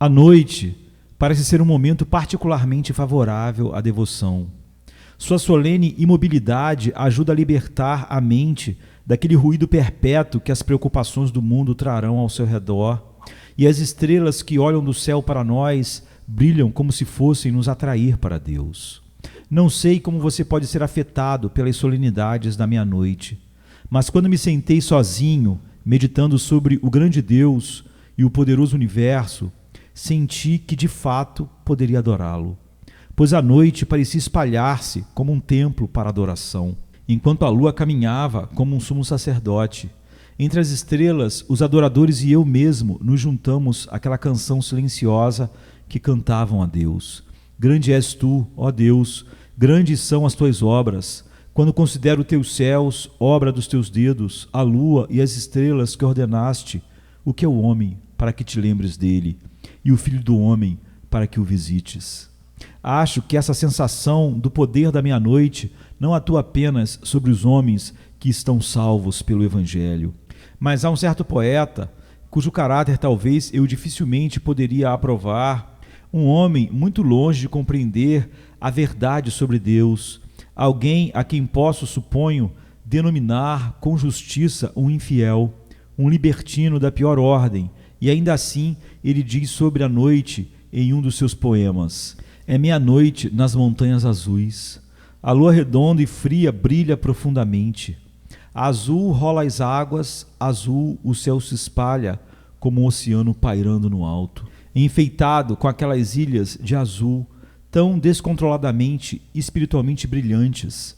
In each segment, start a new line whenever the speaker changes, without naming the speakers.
A noite parece ser um momento particularmente favorável à devoção. Sua solene imobilidade ajuda a libertar a mente daquele ruído perpétuo que as preocupações do mundo trarão ao seu redor, e as estrelas que olham do céu para nós brilham como se fossem nos atrair para Deus. Não sei como você pode ser afetado pelas solenidades da meia-noite, mas quando me sentei sozinho, meditando sobre o grande Deus e o poderoso universo, senti que de fato poderia adorá-lo, pois a noite parecia espalhar-se como um templo para adoração, enquanto a lua caminhava como um sumo sacerdote. Entre as estrelas, os adoradores e eu mesmo nos juntamos àquela canção silenciosa que cantavam a Deus. Grande és tu, ó Deus, grandes são as tuas obras. Quando considero teus céus, obra dos teus dedos, a lua e as estrelas que ordenaste, o que é o homem para que te lembres dele, e o filho do homem para que o visites? Acho que essa sensação do poder da meia-noite não atua apenas sobre os homens que estão salvos pelo Evangelho, mas há um certo poeta, cujo caráter talvez eu dificilmente poderia aprovar, um homem muito longe de compreender a verdade sobre Deus, alguém a quem posso, suponho, denominar com justiça um infiel, um libertino da pior ordem, e ainda assim ele diz sobre a noite em um dos seus poemas: é meia-noite nas montanhas azuis, a lua redonda e fria brilha profundamente, azul rola as águas, azul o céu se espalha como um oceano pairando no alto, enfeitado com aquelas ilhas de azul tão descontroladamente e espiritualmente brilhantes.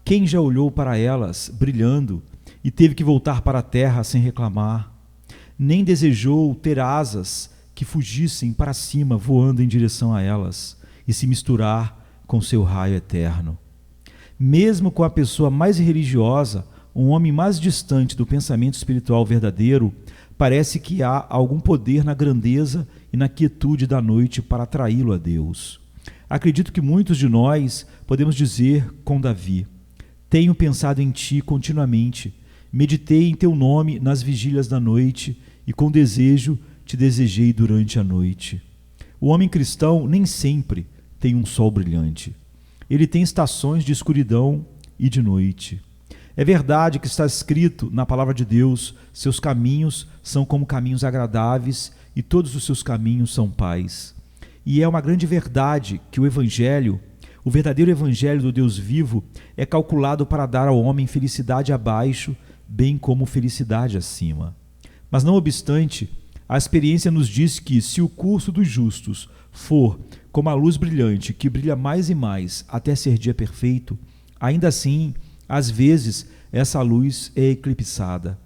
Quem já olhou para elas brilhando e teve que voltar para a terra sem reclamar? Nem desejou ter asas que fugissem para cima voando em direção a elas e se misturar com seu raio eterno. Mesmo com a pessoa mais religiosa, um homem mais distante do pensamento espiritual verdadeiro, parece que há algum poder na grandeza e na quietude da noite para atraí-lo a Deus. Acredito que muitos de nós podemos dizer com Davi: tenho pensado em ti continuamente, meditei em teu nome nas vigílias da noite e com desejo te desejei durante a noite. O homem cristão nem sempre tem um sol brilhante. Ele tem estações de escuridão e de noite. É verdade que está escrito na palavra de Deus: seus caminhos são como caminhos agradáveis e todos os seus caminhos são paz. E é uma grande verdade que o Evangelho, o verdadeiro Evangelho do Deus vivo, é calculado para dar ao homem felicidade abaixo, bem como felicidade acima. Mas não obstante, a experiência nos diz que, se o curso dos justos for como a luz brilhante que brilha mais e mais até ser dia perfeito, ainda assim, às vezes, essa luz é eclipsada.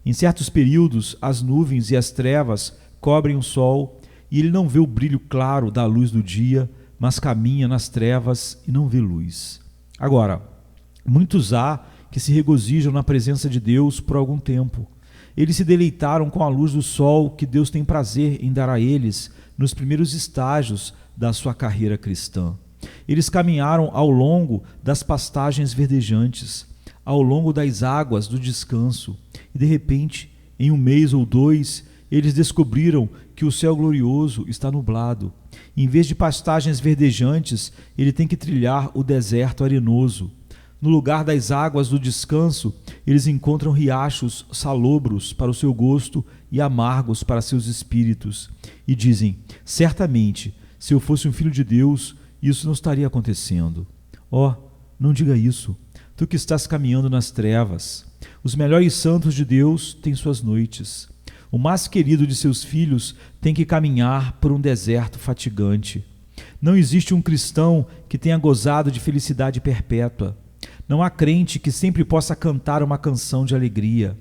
Em certos períodos, as nuvens e as trevas cobrem o sol e ele não vê o brilho claro da luz do dia, mas caminha nas trevas e não vê luz. Agora, muitos há que se regozijam na presença de Deus por algum tempo. Eles se deleitaram com a luz do sol que Deus tem prazer em dar a eles nos primeiros estágios da sua carreira cristã. Eles caminharam ao longo das pastagens verdejantes, ao longo das águas do descanso, e de repente, em um mês ou dois, eles descobriram que o céu glorioso está nublado. Em vez de pastagens verdejantes, ele tem que trilhar o deserto arenoso. No lugar das águas do descanso, eles encontram riachos salobros para o seu gosto e amargos para seus espíritos. E dizem: certamente, se eu fosse um filho de Deus, isso não estaria acontecendo. Oh, não diga isso, tu que estás caminhando nas trevas. Os melhores santos de Deus têm suas noites. O mais querido de seus filhos tem que caminhar por um deserto fatigante. Não existe um cristão que tenha gozado de felicidade perpétua. Não há crente que sempre possa cantar uma canção de alegria.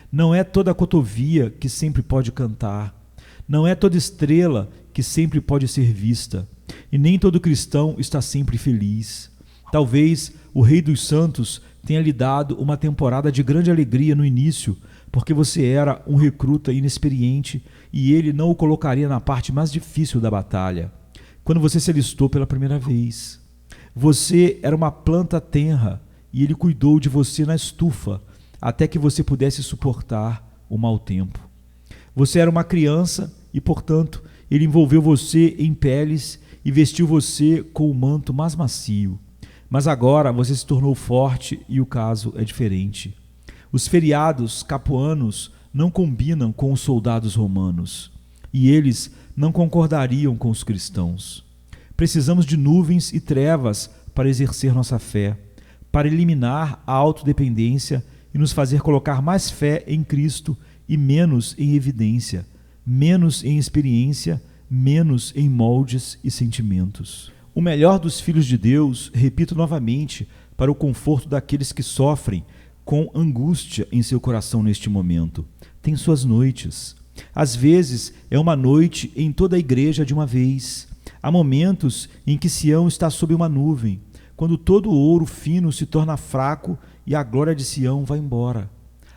Não é toda cotovia que sempre pode cantar. Não é toda estrela que sempre pode ser vista. E nem todo cristão está sempre feliz. Talvez o Rei dos Santos tenha lhe dado uma temporada de grande alegria no início, porque você era um recruta inexperiente e ele não o colocaria na parte mais difícil da batalha, quando você se alistou pela primeira vez. Você era uma planta tenra e ele cuidou de você na estufa, até que você pudesse suportar o mau tempo. Você era uma criança e, portanto, Ele envolveu você em peles e vestiu você com o manto mais macio. Mas agora você se tornou forte e o caso é diferente. Os feriados capuanos não combinam com os soldados romanos, e eles não concordariam com os cristãos. Precisamos de nuvens e trevas para exercer nossa fé, para eliminar a autodependência e nos fazer colocar mais fé em Cristo e menos em evidência, menos em experiência, menos em moldes e sentimentos. O melhor dos filhos de Deus, repito novamente, para o conforto daqueles que sofrem com angústia em seu coração neste momento, tem suas noites. Às vezes é uma noite em toda a igreja de uma vez. Há momentos em que Sião está sob uma nuvem, quando todo o ouro fino se torna fraco e a glória de Sião vai embora.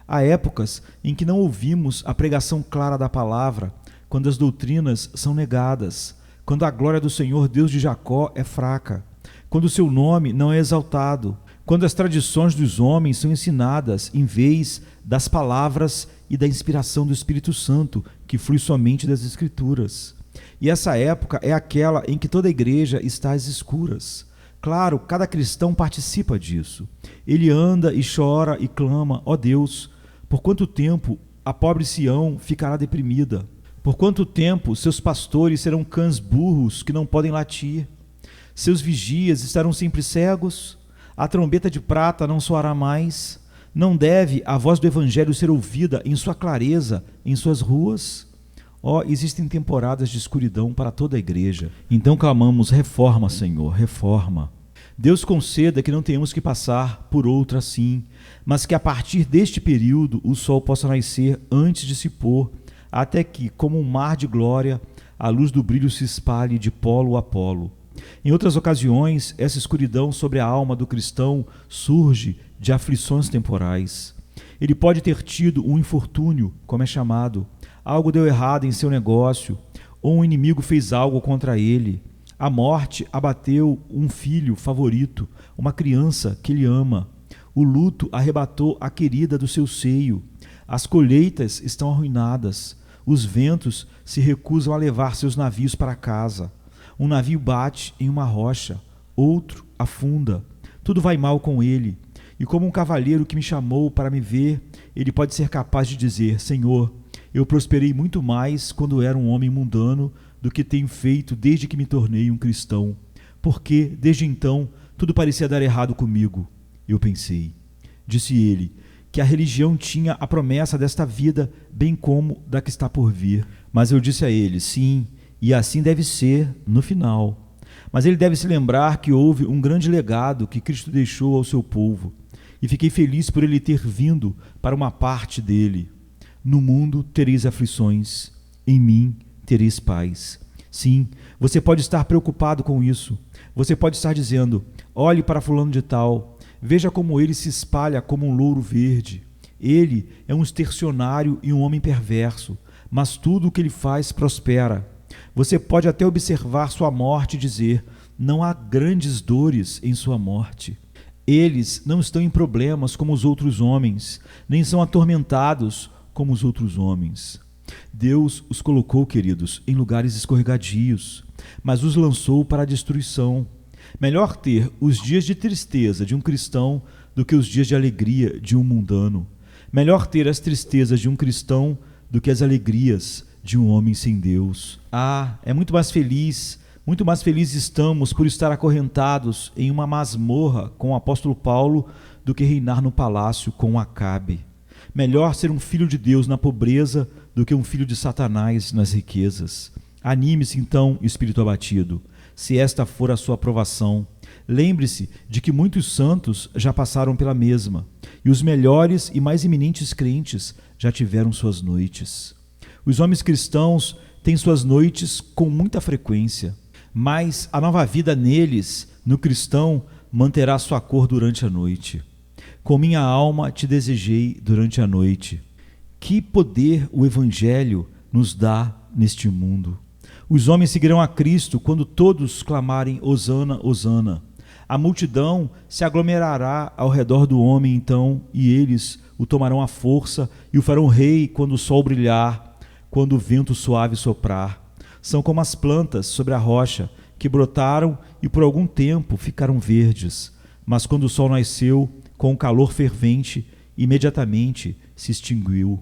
Há épocas em que não ouvimos a pregação clara da palavra, quando as doutrinas são negadas, quando a glória do Senhor Deus de Jacó é fraca, quando o seu nome não é exaltado, quando as tradições dos homens são ensinadas em vez das palavras e da inspiração do Espírito Santo, que flui somente das Escrituras. E essa época é aquela em que toda a igreja está às escuras. Claro, cada cristão participa disso. Ele anda e chora e clama: ó Deus, por quanto tempo a pobre Sião ficará deprimida? Por quanto tempo seus pastores serão cães burros que não podem latir? Seus vigias estarão sempre cegos? A trombeta de prata não soará mais? Não deve a voz do Evangelho ser ouvida em sua clareza, em suas ruas? Existem temporadas de escuridão para toda a igreja. Então clamamos: reforma, Senhor, reforma. Deus conceda que não tenhamos que passar por outra assim, mas que a partir deste período o sol possa nascer antes de se pôr, até que, como um mar de glória, a luz do brilho se espalhe de polo a polo. Em outras ocasiões, essa escuridão sobre a alma do cristão surge de aflições temporais. Ele pode ter tido um infortúnio, como é chamado, algo deu errado em seu negócio, ou um inimigo fez algo contra ele. A morte abateu um filho favorito, uma criança que ele ama. O luto arrebatou a querida do seu seio. As colheitas estão arruinadas. Os ventos se recusam a levar seus navios para casa. Um navio bate em uma rocha, outro afunda. Tudo vai mal com ele. E como um cavalheiro que me chamou para me ver, ele pode ser capaz de dizer: Senhor, eu prosperei muito mais quando era um homem mundano do que tenho feito desde que me tornei um cristão, porque, desde então, tudo parecia dar errado comigo. Eu pensei, disse ele, que a religião tinha a promessa desta vida, bem como da que está por vir. Mas eu disse a ele: sim, e assim deve ser no final. Mas ele deve se lembrar que houve um grande legado que Cristo deixou ao seu povo, e fiquei feliz por ele ter vindo para uma parte dele. No mundo tereis aflições, em mim tereis paz. Sim, você pode estar preocupado com isso. Você pode estar dizendo: olhe para fulano de tal, veja como ele se espalha como um louro verde. Ele é um extorsionário e um homem perverso, mas tudo o que ele faz prospera. Você pode até observar sua morte e dizer: não há grandes dores em sua morte. Eles não estão em problemas como os outros homens, nem são atormentados como os outros homens. Deus os colocou, queridos, em lugares escorregadios, mas os lançou para a destruição. Melhor ter os dias de tristeza de um cristão do que os dias de alegria de um mundano. Melhor ter as tristezas de um cristão do que as alegrias de um homem sem Deus. É muito mais felizes estamos por estar acorrentados em uma masmorra com o apóstolo Paulo do que reinar no palácio com Acabe. Melhor ser um filho de Deus na pobreza do que um filho de Satanás nas riquezas. Anime-se então, espírito abatido, se esta for a sua aprovação. Lembre-se de que muitos santos já passaram pela mesma, e os melhores e mais eminentes crentes já tiveram suas noites. Os homens cristãos têm suas noites com muita frequência, mas a nova vida neles, no cristão, manterá sua cor durante a noite. Com minha alma te desejei durante a noite. Que poder o Evangelho nos dá neste mundo! Os homens seguirão a Cristo quando todos clamarem Hosana, Hosana. A multidão se aglomerará ao redor do homem então, e eles o tomarão à força e o farão rei quando o sol brilhar, quando o vento suave soprar. São como as plantas sobre a rocha, que brotaram e por algum tempo ficaram verdes, mas quando o sol nasceu, com o calor fervente, imediatamente se extinguiu.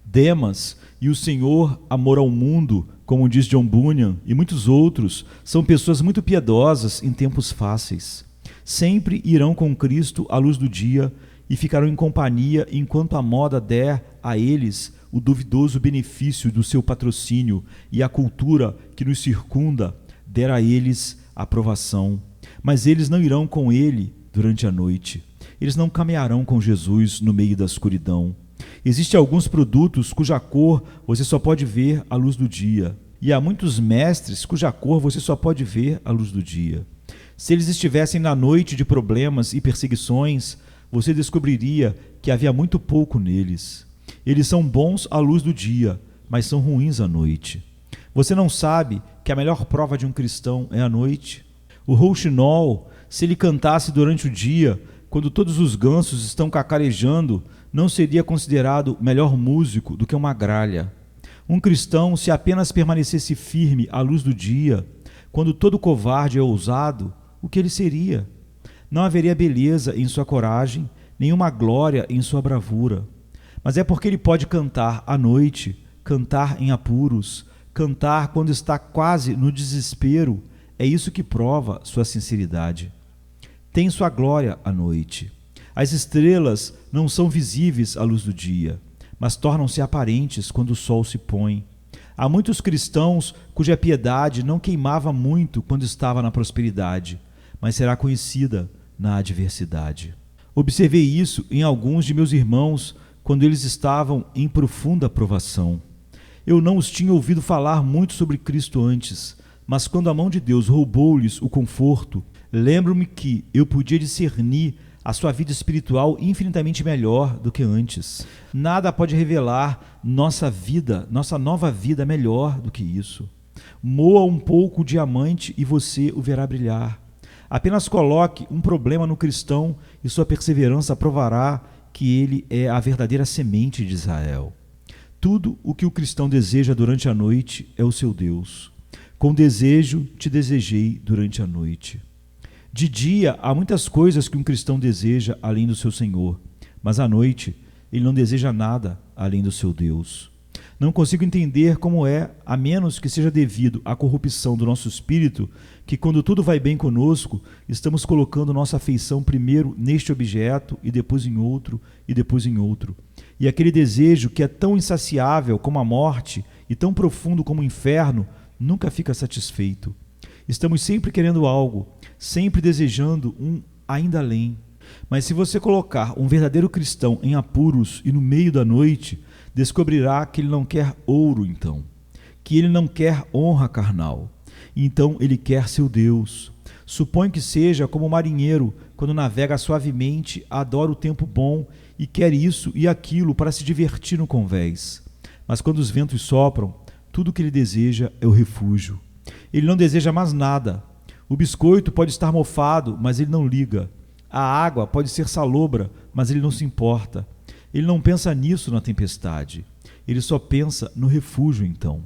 Demas e o Senhor Amor ao Mundo, como diz John Bunyan, e muitos outros, são pessoas muito piedosas em tempos fáceis. Sempre irão com Cristo à luz do dia e ficarão em companhia enquanto a moda der a eles o duvidoso benefício do seu patrocínio e a cultura que nos circunda der a eles aprovação. Mas eles não irão com ele durante a noite. Eles não caminharão com Jesus no meio da escuridão. Existem alguns produtos cuja cor você só pode ver à luz do dia. E há muitos mestres cuja cor você só pode ver à luz do dia. Se eles estivessem na noite de problemas e perseguições, você descobriria que havia muito pouco neles. Eles são bons à luz do dia, mas são ruins à noite. Você não sabe que a melhor prova de um cristão é a noite? O rouxinol, se ele cantasse durante o dia, quando todos os gansos estão cacarejando, não seria considerado melhor músico do que uma gralha. Um cristão, se apenas permanecesse firme à luz do dia, quando todo covarde é ousado, o que ele seria? Não haveria beleza em sua coragem, nenhuma glória em sua bravura. Mas é porque ele pode cantar à noite, cantar em apuros, cantar quando está quase no desespero, é isso que prova sua sinceridade. Tem sua glória à noite. As estrelas não são visíveis à luz do dia, mas tornam-se aparentes quando o sol se põe. Há muitos cristãos cuja piedade não queimava muito quando estava na prosperidade, mas será conhecida na adversidade. Observei isso em alguns de meus irmãos quando eles estavam em profunda provação. Eu não os tinha ouvido falar muito sobre Cristo antes, mas quando a mão de Deus roubou-lhes o conforto, lembro-me que eu podia discernir a sua vida espiritual infinitamente melhor do que antes. Nada pode revelar nossa nova vida melhor do que isso. Moa um pouco o diamante e você o verá brilhar. Apenas coloque um problema no cristão e sua perseverança provará que ele é a verdadeira semente de Israel. Tudo o que o cristão deseja durante a noite é o seu Deus. Com desejo te desejei durante a noite. De dia há muitas coisas que um cristão deseja além do seu Senhor, mas à noite ele não deseja nada além do seu Deus. Não consigo entender como é, a menos que seja devido à corrupção do nosso espírito, que quando tudo vai bem conosco, estamos colocando nossa afeição primeiro neste objeto e depois em outro e depois em outro. E aquele desejo que é tão insaciável como a morte e tão profundo como o inferno, nunca fica satisfeito. Estamos sempre querendo algo, sempre desejando um ainda além. Mas se você colocar um verdadeiro cristão em apuros e no meio da noite, descobrirá que ele não quer ouro então, que ele não quer honra carnal, então ele quer seu Deus. Supõe que seja como o marinheiro, quando navega suavemente, adora o tempo bom e quer isso e aquilo para se divertir no convés. Mas quando os ventos sopram, tudo o que ele deseja é o refúgio. Ele não deseja mais nada. O biscoito pode estar mofado, mas ele não liga. A água pode ser salobra, mas ele não se importa. Ele não pensa nisso na tempestade. Ele só pensa no refúgio, então.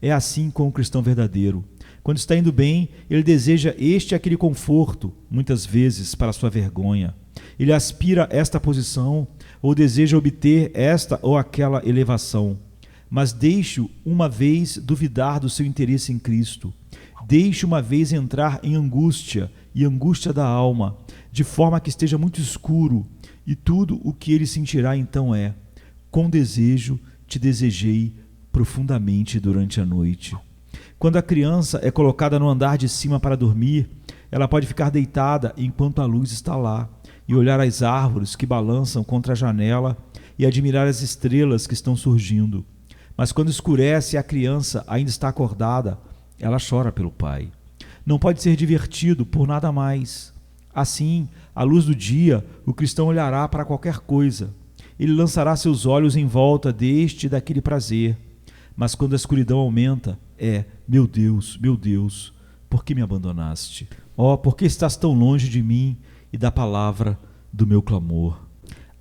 É assim com o cristão verdadeiro. Quando está indo bem, ele deseja este e aquele conforto, muitas vezes para sua vergonha. Ele aspira esta posição ou deseja obter esta ou aquela elevação. Mas deixe-o uma vez duvidar do seu interesse em Cristo. Deixe uma vez entrar em angústia e angústia da alma, de forma que esteja muito escuro, e tudo o que ele sentirá então é: com desejo te desejei profundamente durante a noite. Quando a criança é colocada no andar de cima para dormir, ela pode ficar deitada enquanto a luz está lá, e olhar as árvores que balançam contra a janela e admirar as estrelas que estão surgindo. Mas quando escurece e a criança ainda está acordada, ela chora pelo pai. Não pode ser divertido por nada mais. Assim, à luz do dia, o cristão olhará para qualquer coisa. Ele lançará seus olhos em volta deste e daquele prazer. Mas quando a escuridão aumenta, meu Deus, por que me abandonaste? Oh, por que estás tão longe de mim e da palavra do meu clamor?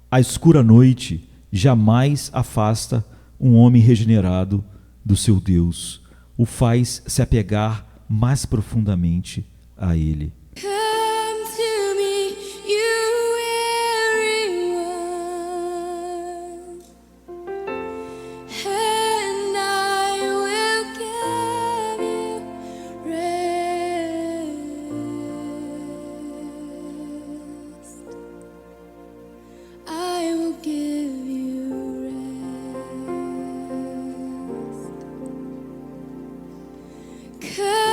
A escura noite jamais afasta um homem regenerado do seu Deus. o faz se apegar mais profundamente a Ele.
Come to me, you weary one, and I will give you rest. I will give you rest. Come